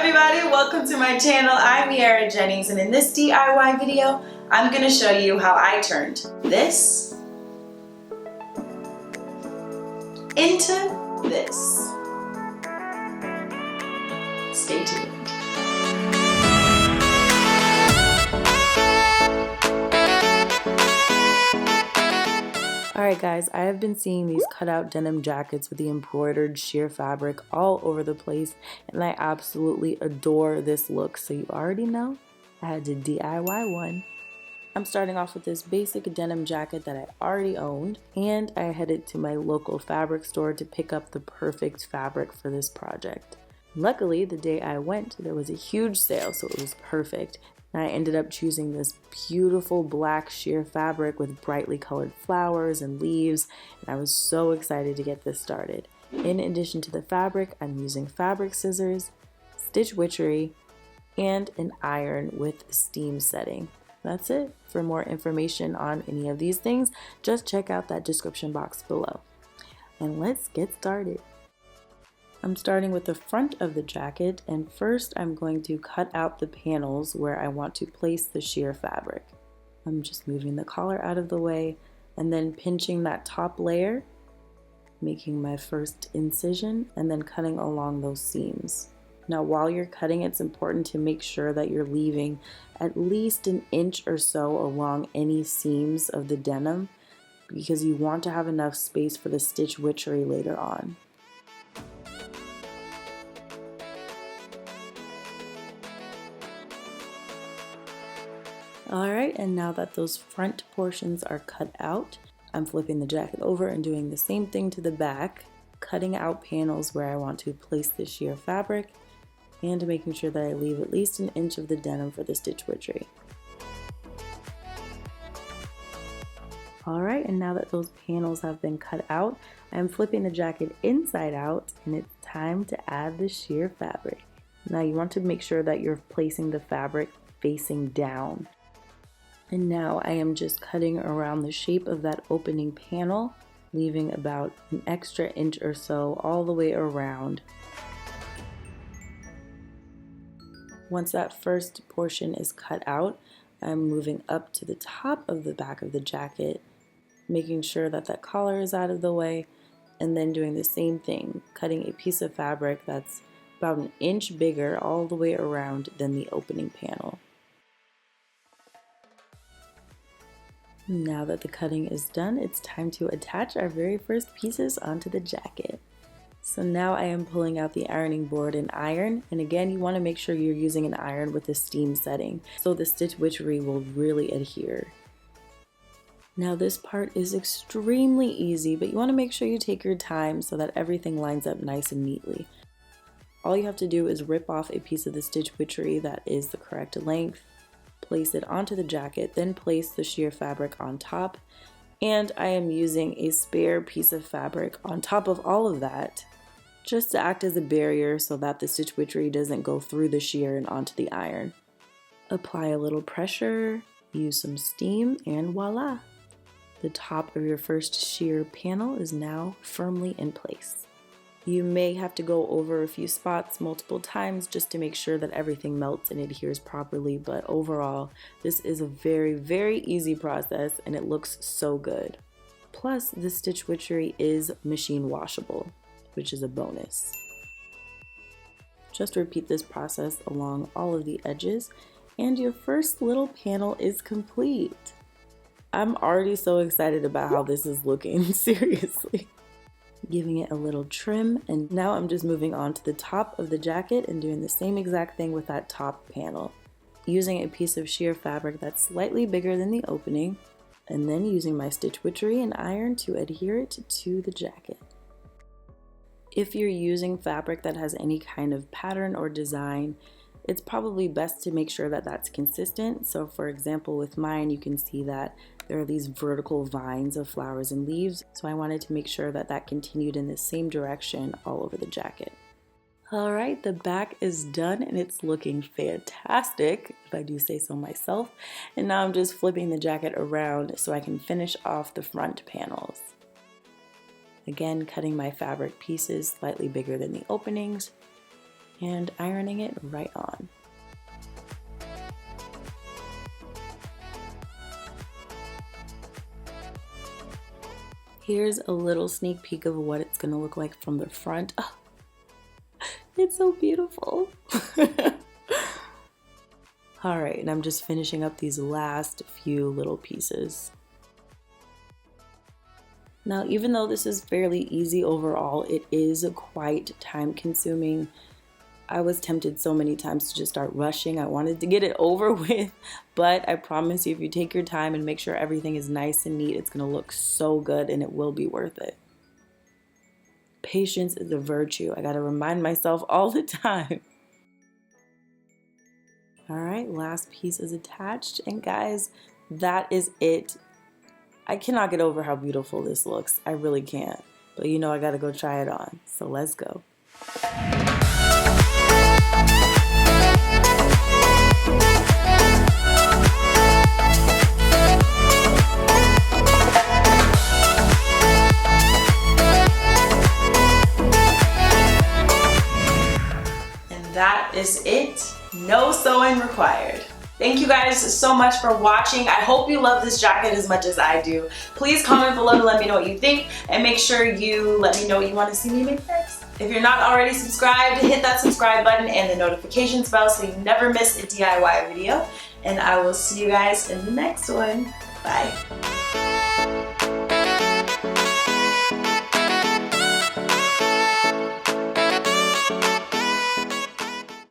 everybody, welcome to my channel. I'm Miaira Jennings, and in this DIY video, I'm going to show you how I turned this into this. Stay tuned. Alright guys, I have been seeing these cutout denim jackets with the embroidered sheer fabric all over the place, and I absolutely adore this look, so you already know I had to DIY one. I'm starting off with this basic denim jacket that I already owned, and I headed to my local fabric store to pick up the perfect fabric for this project. Luckily, the day I went, there was a huge sale, so it was perfect. And I ended up choosing this beautiful black sheer fabric with brightly colored flowers and leaves, and I was so excited to get this started. In addition to the fabric, I'm using fabric scissors, stitch witchery, and an iron with steam setting. That's it. For more information on any of these things, just check out that description box below. And let's get started. I'm starting with the front of the jacket, and first I'm going to cut out the panels where I want to place the sheer fabric. I'm just moving the collar out of the way and then pinching that top layer, making my first incision, and then cutting along those seams. Now while you're cutting, it's important to make sure that you're leaving at least an inch or so along any seams of the denim, because you want to have enough space for the stitch witchery later on. Alright, and now that those front portions are cut out, I'm flipping the jacket over and doing the same thing to the back, cutting out panels where I want to place the sheer fabric, and making sure that I leave at least an inch of the denim for the stitch witchery. Alright, and now that those panels have been cut out, I'm flipping the jacket inside out, and it's time to add the sheer fabric. Now you want to make sure that you're placing the fabric facing down. And now I am just cutting around the shape of that opening panel, leaving about an extra inch or so all the way around. Once that first portion is cut out, I'm moving up to the top of the back of the jacket, making sure that that collar is out of the way, and then doing the same thing, cutting a piece of fabric that's about an inch bigger all the way around than the opening panel. Now that the cutting is done, it's time to attach our very first pieces onto the jacket. So now I am pulling out the ironing board and iron, and again you want to make sure you're using an iron with a steam setting so the stitch witchery will really adhere. Now this part is extremely easy, but you want to make sure you take your time so that everything lines up nice and neatly. All you have to do is rip off a piece of the stitch witchery that is the correct length, place it onto the jacket, then place the sheer fabric on top, and I am using a spare piece of fabric on top of all of that just to act as a barrier so that the stitch witchery doesn't go through the sheer and onto the iron. Apply a little pressure, use some steam, and voila! The top of your first sheer panel is now firmly in place. You may have to go over a few spots multiple times just to make sure that everything melts and adheres properly, but overall, this is a very, very easy process and it looks so good. Plus, the stitch witchery is machine washable, which is a bonus. Just repeat this process along all of the edges, and your first little panel is complete. I'm already so excited about how this is looking, seriously. Giving it a little trim, and now I'm just moving on to the top of the jacket and doing the same exact thing with that top panel. Using a piece of sheer fabric that's slightly bigger than the opening, and then using my stitch witchery and iron to adhere it to the jacket. If you're using fabric that has any kind of pattern or design, it's probably best to make sure that that's consistent. So for example, with mine, you can see that there are these vertical vines of flowers and leaves, so I wanted to make sure that that continued in the same direction all over the jacket. Alright, the back is done and it's looking fantastic, if I do say so myself. And now I'm just flipping the jacket around so I can finish off the front panels. Again, cutting my fabric pieces slightly bigger than the openings, and ironing it right on. Here's a little sneak peek of what it's gonna look like from the front. Oh, it's so beautiful. All right, and I'm just finishing up these last few little pieces. Now, even though this is fairly easy overall, it is quite time consuming. I was tempted so many times to just start rushing. I wanted to get it over with, but I promise you, if you take your time and make sure everything is nice and neat, it's gonna look so good and it will be worth it. Patience is a virtue. I gotta remind myself all the time. All right, last piece is attached, and guys, that is it. I cannot get over how beautiful this looks. I really can't. But you know I gotta go try it on, so let's go. And that is it. No sewing required. Thank you guys so much for watching. I hope you love this jacket as much as I do. Please comment below to let me know what you think, and make sure you let me know what you want to see me make next. If you're not already subscribed, hit that subscribe button and the notifications bell so you never miss a DIY video. And I will see you guys in the next one. Bye.